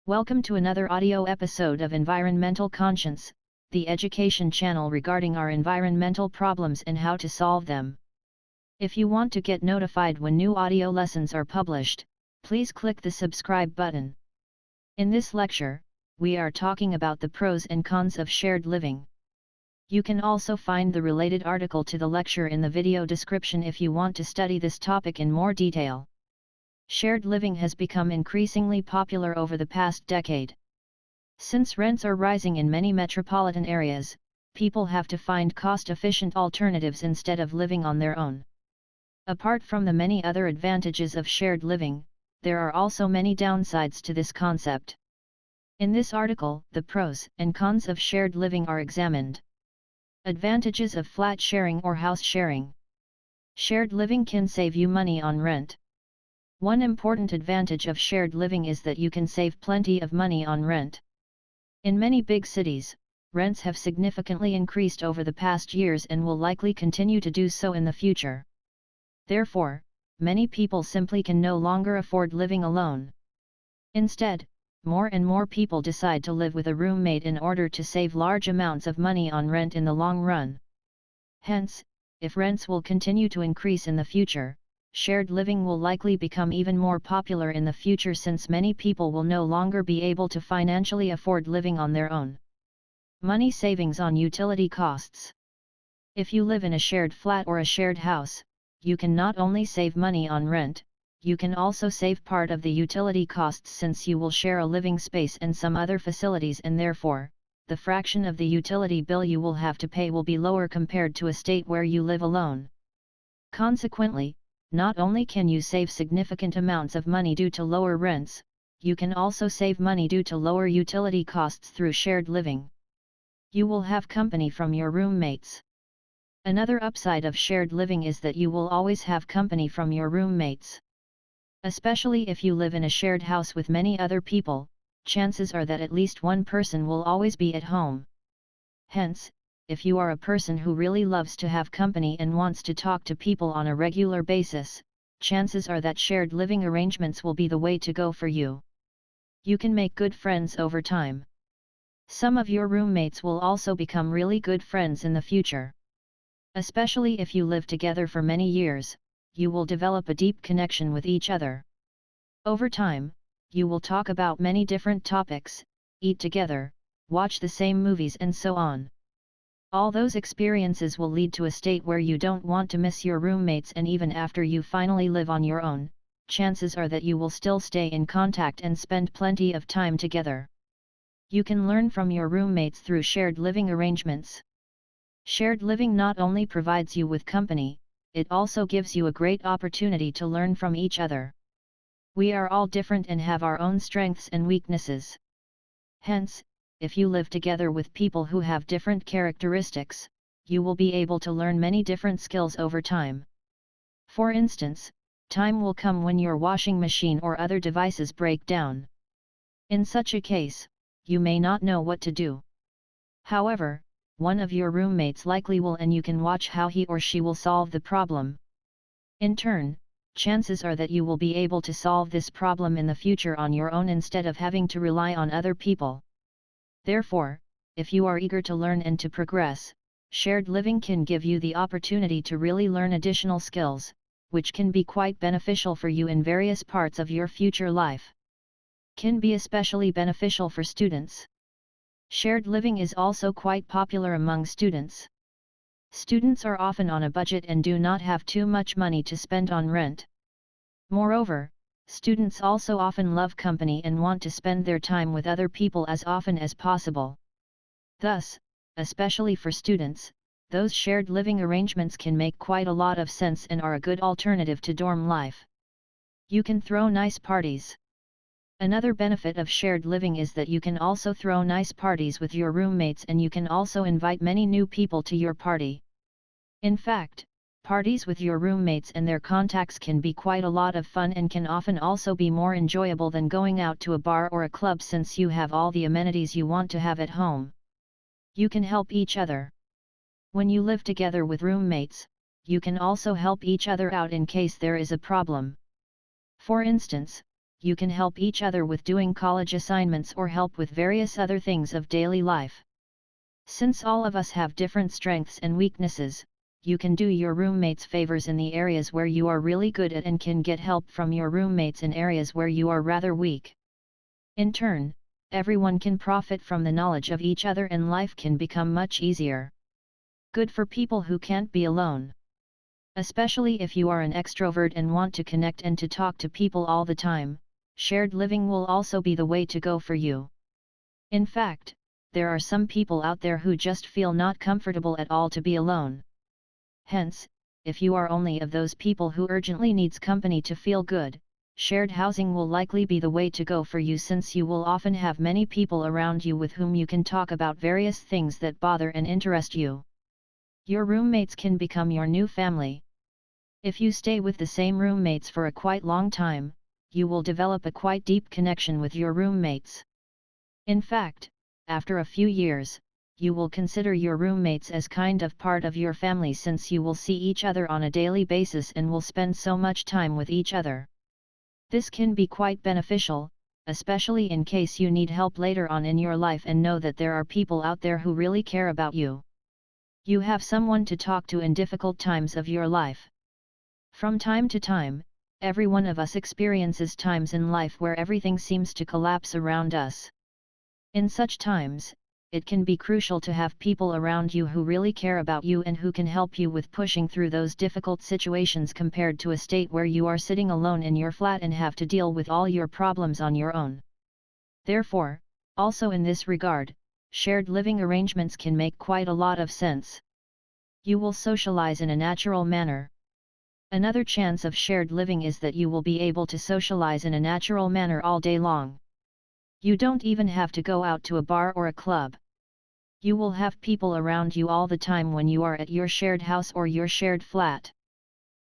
Welcome to another audio episode of Environmental Conscience, the education channel regarding our environmental problems and how to solve them. If you want to get notified when new audio lessons are published, please click the subscribe button. In this lecture, we are talking about the pros and cons of shared living. You can also find the related article to the lecture in the video description if you want to study this topic in more detail. Shared living has become increasingly popular over the past decade. Since rents are rising in many metropolitan areas, people have to find cost-efficient alternatives instead of living on their own. Apart from the many other advantages of shared living, there are also many downsides to this concept. In this article, the pros and cons of shared living are examined. Advantages of flat sharing or house sharing. Shared living can save you money on rent. One important advantage of shared living is that you can save plenty of money on rent. In many big cities, rents have significantly increased over the past years and will likely continue to do so in the future. Therefore, many people simply can no longer afford living alone. Instead, more and more people decide to live with a roommate in order to save large amounts of money on rent in the long run. Hence, if rents will continue to increase in the future, shared living will likely become even more popular in the future since many people will no longer be able to financially afford living on their own. Money savings on utility costs. If you live in a shared flat or a shared house, you can not only save money on rent, you can also save part of the utility costs since you will share a living space and some other facilities, and therefore, the fraction of the utility bill you will have to pay will be lower compared to a state where you live alone. Consequently, not only can you save significant amounts of money due to lower rents, you can also save money due to lower utility costs through shared living. You will have company from your roommates. Another upside of shared living is that you will always have company from your roommates. Especially if you live in a shared house with many other people, chances are that at least one person will always be at home. Hence, if you are a person who really loves to have company and wants to talk to people on a regular basis, chances are that shared living arrangements will be the way to go for you. You can make good friends over time. Some of your roommates will also become really good friends in the future. Especially if you live together for many years, you will develop a deep connection with each other. Over time, you will talk about many different topics, eat together, watch the same movies and so on. All those experiences will lead to a state where you don't want to miss your roommates, and even after you finally live on your own, chances are that you will still stay in contact and spend plenty of time together. You can learn from your roommates through shared living arrangements. Shared living not only provides you with company, it also gives you a great opportunity to learn from each other. We are all different and have our own strengths and weaknesses. Hence, if you live together with people who have different characteristics, you will be able to learn many different skills over time. For instance, time will come when your washing machine or other devices break down. In such a case, you may not know what to do. However, one of your roommates likely will, and you can watch how he or she will solve the problem. In turn, chances are that you will be able to solve this problem in the future on your own instead of having to rely on other people. Therefore, if you are eager to learn and to progress, shared living can give you the opportunity to really learn additional skills, which can be quite beneficial for you in various parts of your future life. Can be especially beneficial for students. Shared living is also quite popular among students. Students are often on a budget and do not have too much money to spend on rent. Moreover, students also often love company and want to spend their time with other people as often as possible. Thus, especially for students, those shared living arrangements can make quite a lot of sense and are a good alternative to dorm life. You can throw nice parties. Another benefit of shared living is that you can also throw nice parties with your roommates, and you can also invite many new people to your party. In fact, parties with your roommates and their contacts can be quite a lot of fun and can often also be more enjoyable than going out to a bar or a club since you have all the amenities you want to have at home. You can help each other. When you live together with roommates, you can also help each other out in case there is a problem. For instance, you can help each other with doing college assignments or help with various other things of daily life. Since all of us have different strengths and weaknesses, you can do your roommates favors in the areas where you are really good at and can get help from your roommates in areas where you are rather weak. In turn, everyone can profit from the knowledge of each other and life can become much easier. Good for people who can't be alone. Especially if you are an extrovert and want to connect and to talk to people all the time, shared living will also be the way to go for you. In fact, there are some people out there who just feel not comfortable at all to be alone. Hence, if you are only of those people who urgently needs company to feel good, shared housing will likely be the way to go for you since you will often have many people around you with whom you can talk about various things that bother and interest you. Your roommates can become your new family. If you stay with the same roommates for a quite long time, you will develop a quite deep connection with your roommates. In fact, after a few years, you will consider your roommates as kind of part of your family since you will see each other on a daily basis and will spend so much time with each other. This can be quite beneficial, especially in case you need help later on in your life and know that there are people out there who really care about you. You have someone to talk to in difficult times of your life. From time to time, every one of us experiences times in life where everything seems to collapse around us. In such times, it can be crucial to have people around you who really care about you and who can help you with pushing through those difficult situations compared to a state where you are sitting alone in your flat and have to deal with all your problems on your own. Therefore, also in this regard, shared living arrangements can make quite a lot of sense. You will socialize in a natural manner. Another chance of shared living is that you will be able to socialize in a natural manner all day long. You don't even have to go out to a bar or a club. You will have people around you all the time when you are at your shared house or your shared flat.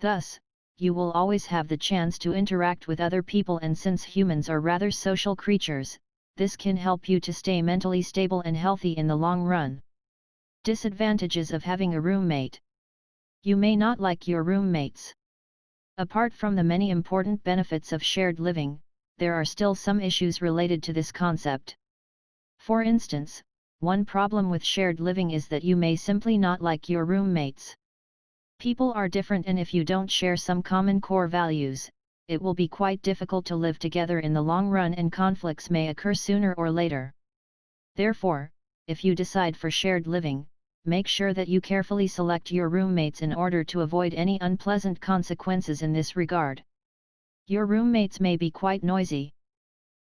Thus, you will always have the chance to interact with other people, and since humans are rather social creatures, this can help you to stay mentally stable and healthy in the long run. Disadvantages of having a roommate. You may not like your roommates. Apart from the many important benefits of shared living, there are still some issues related to this concept. For instance, one problem with shared living is that you may simply not like your roommates. People are different, and if you don't share some common core values, it will be quite difficult to live together in the long run and conflicts may occur sooner or later. Therefore, if you decide for shared living, make sure that you carefully select your roommates in order to avoid any unpleasant consequences in this regard. Your roommates may be quite noisy.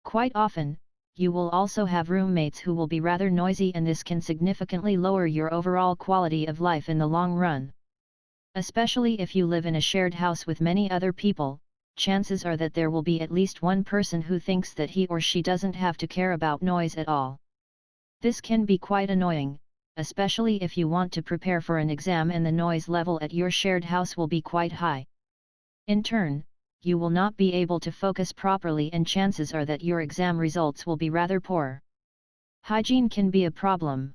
Quite often, you will also have roommates who will be rather noisy, and this can significantly lower your overall quality of life in the long run. Especially if you live in a shared house with many other people, chances are that there will be at least one person who thinks that he or she doesn't have to care about noise at all. This can be quite annoying, especially if you want to prepare for an exam and the noise level at your shared house will be quite high. In turn, you will not be able to focus properly, and chances are that your exam results will be rather poor. Hygiene can be a problem.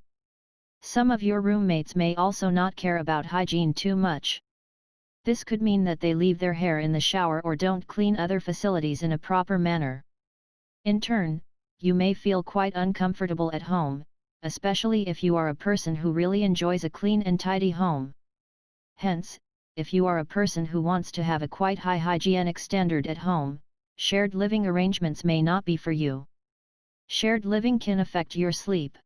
Some of your roommates may also not care about hygiene too much. This could mean that they leave their hair in the shower or don't clean other facilities in a proper manner. In turn, you may feel quite uncomfortable at home, especially if you are a person who really enjoys a clean and tidy home. Hence, if you are a person who wants to have a quite high hygienic standard at home, shared living arrangements may not be for you. Shared living can affect your sleep.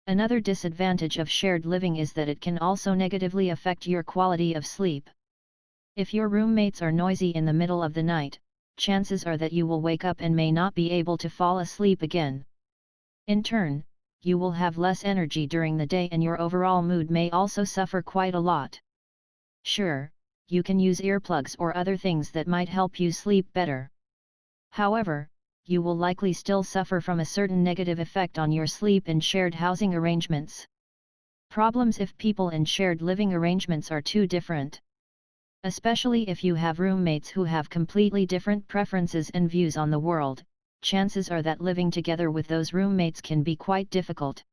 Another disadvantage of shared living is that it can also negatively affect your quality of sleep. If your roommates are noisy in the middle of the night, chances are that you will wake up and may not be able to fall asleep again. In turn, you will have less energy during the day and your overall mood may also suffer quite a lot. Sure, you can use earplugs or other things that might help you sleep better. However, you will likely still suffer from a certain negative effect on your sleep in shared housing arrangements. Problems if people in shared living arrangements are too different. Especially if you have roommates who have completely different preferences and views on the world, chances are that living together with those roommates can be quite difficult.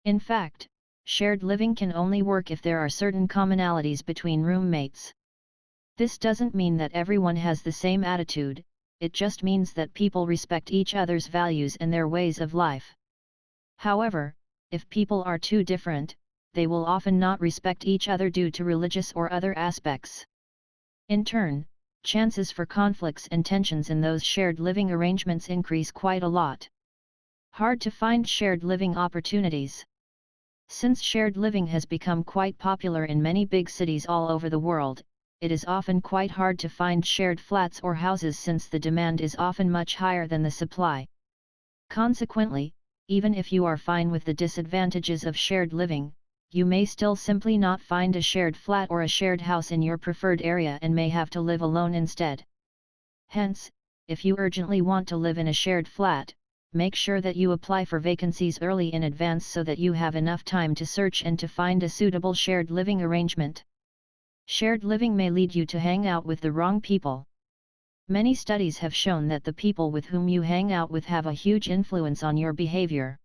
In fact, shared living can only work if there are certain commonalities between roommates. This doesn't mean that everyone has the same attitude, it just means that people respect each other's values and their ways of life. However, if people are too different, they will often not respect each other due to religious or other aspects. In turn, chances for conflicts and tensions in those shared living arrangements increase quite a lot. Hard to find shared living opportunities. Since shared living has become quite popular in many big cities all over the world, it is often quite hard to find shared flats or houses since the demand is often much higher than the supply. Consequently, even if you are fine with the disadvantages of shared living, you may still simply not find a shared flat or a shared house in your preferred area and may have to live alone instead. Hence, if you urgently want to live in a shared flat, make sure that you apply for vacancies early in advance so that you have enough time to search and to find a suitable shared living arrangement. Shared living may lead you to hang out with the wrong people. Many studies have shown that the people with whom you hang out with have a huge influence on your behavior.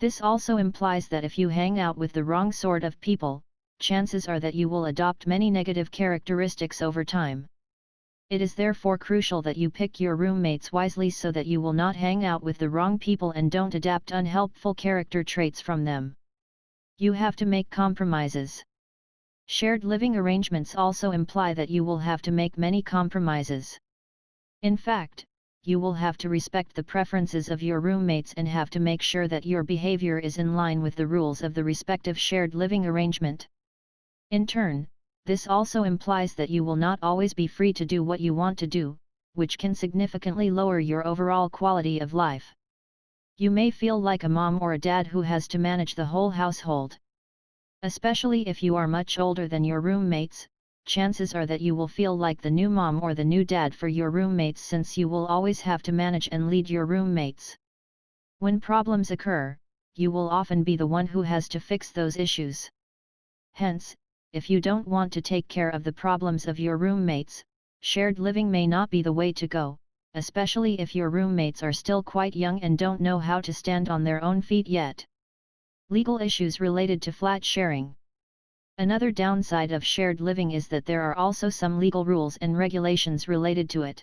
This also implies that if you hang out with the wrong sort of people, chances are that you will adopt many negative characteristics over time. It is therefore crucial that you pick your roommates wisely so that you will not hang out with the wrong people and don't adapt unhelpful character traits from them. You have to make compromises. Shared living arrangements also imply that you will have to make many compromises. In fact, you will have to respect the preferences of your roommates and have to make sure that your behavior is in line with the rules of the respective shared living arrangement. In turn, this also implies that you will not always be free to do what you want to do, which can significantly lower your overall quality of life. You may feel like a mom or a dad who has to manage the whole household. Especially if you are much older than your roommates, chances are that you will feel like the new mom or the new dad for your roommates since you will always have to manage and lead your roommates. When problems occur, you will often be the one who has to fix those issues. Hence, if you don't want to take care of the problems of your roommates, shared living may not be the way to go, especially if your roommates are still quite young and don't know how to stand on their own feet yet. Legal issues related to flat sharing. Another downside of shared living is that there are also some legal rules and regulations related to it.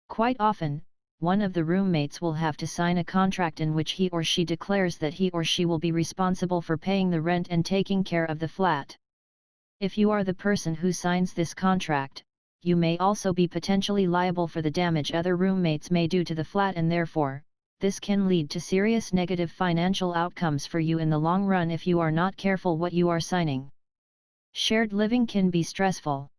Quite often, one of the roommates will have to sign a contract in which he or she declares that he or she will be responsible for paying the rent and taking care of the flat. If you are the person who signs this contract, you may also be potentially liable for the damage other roommates may do to the flat, and therefore, this can lead to serious negative financial outcomes for you in the long run if you are not careful what you are signing. Shared living can be stressful.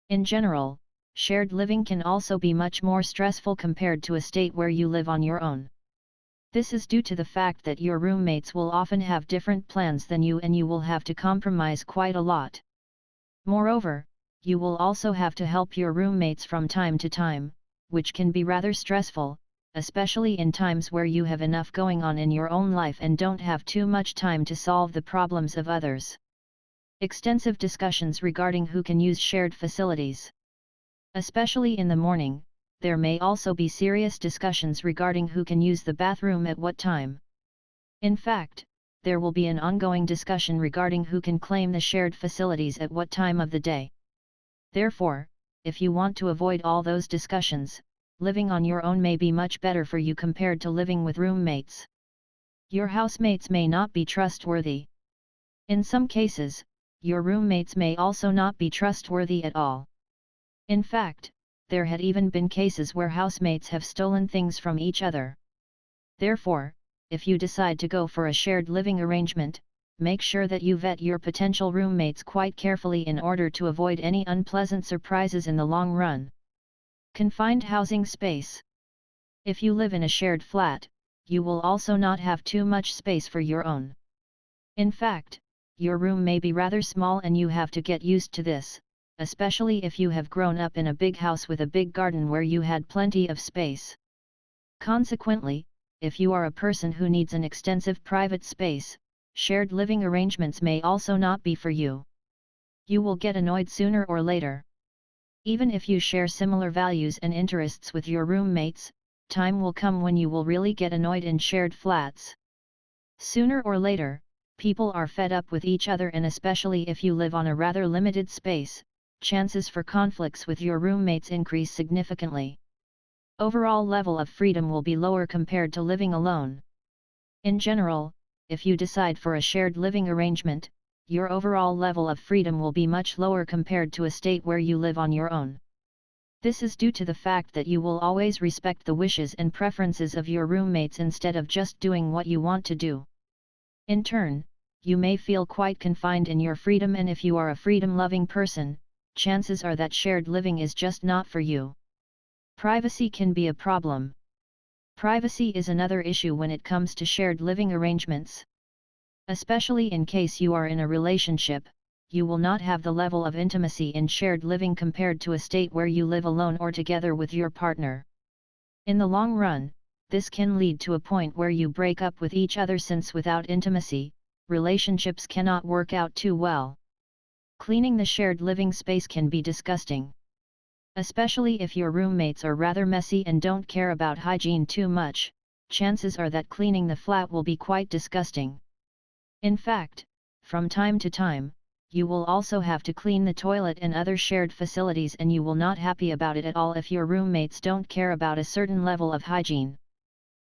In general, shared living can also be much more stressful compared to a state where you live on your own. This is due to the fact that your roommates will often have different plans than you and you will have to compromise quite a lot. Moreover, you will also have to help your roommates from time to time, which can be rather stressful, especially in times where you have enough going on in your own life and don't have too much time to solve the problems of others. Extensive discussions regarding who can use shared facilities. Especially in the morning, there may also be serious discussions regarding who can use the bathroom at what time. In fact, there will be an ongoing discussion regarding who can claim the shared facilities at what time of the day. Therefore, if you want to avoid all those discussions, living on your own may be much better for you compared to living with roommates. Your housemates may not be trustworthy. In some cases, your roommates may also not be trustworthy at all. In fact, there had even been cases where housemates have stolen things from each other. Therefore, if you decide to go for a shared living arrangement, make sure that you vet your potential roommates quite carefully in order to avoid any unpleasant surprises in the long run. Confined housing space. If you live in a shared flat, you will also not have too much space for your own. In fact, your room may be rather small and you have to get used to this, especially if you have grown up in a big house with a big garden where you had plenty of space. Consequently, if you are a person who needs an extensive private space, shared living arrangements may also not be for you. You will get annoyed sooner or later. Even if you share similar values and interests with your roommates, time will come when you will really get annoyed in shared flats. Sooner or later, people are fed up with each other, and especially if you live on a rather limited space, chances for conflicts with your roommates increase significantly. overall level of freedom will be lower compared to living alone. In general, if you decide for a shared living arrangement, your overall level of freedom will be much lower compared to a state where you live on your own. This is due to the fact that you will always respect the wishes and preferences of your roommates instead of just doing what you want to do. In turn, you may feel quite confined in your freedom, and if you are a freedom-loving person, chances are that shared living is just not for you. Privacy can be a problem. Privacy is another issue when it comes to shared living arrangements. Especially in case you are in a relationship, you will not have the level of intimacy in shared living compared to a state where you live alone or together with your partner. In the long run, this can lead to a point where you break up with each other, since without intimacy, relationships cannot work out too well. Cleaning the shared living space can be disgusting. Especially if your roommates are rather messy and don't care about hygiene too much, chances are that cleaning the flat will be quite disgusting. In fact, from time to time, you will also have to clean the toilet and other shared facilities, and you will not be happy about it at all if your roommates don't care about a certain level of hygiene.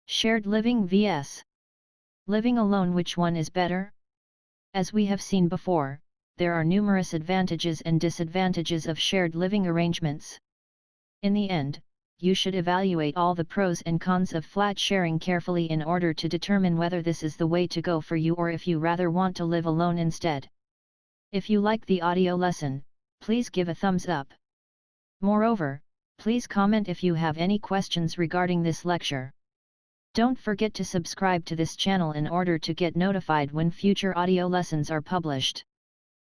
Shared living vs. living alone, which one is better? As we have seen before, there are numerous advantages and disadvantages of shared living arrangements. In the end, you should evaluate all the pros and cons of flat sharing carefully in order to determine whether this is the way to go for you, or if you rather want to live alone instead. If you like the audio lesson, please give a thumbs up. Moreover, please comment if you have any questions regarding this lecture. Don't forget to subscribe to this channel in order to get notified when future audio lessons are published.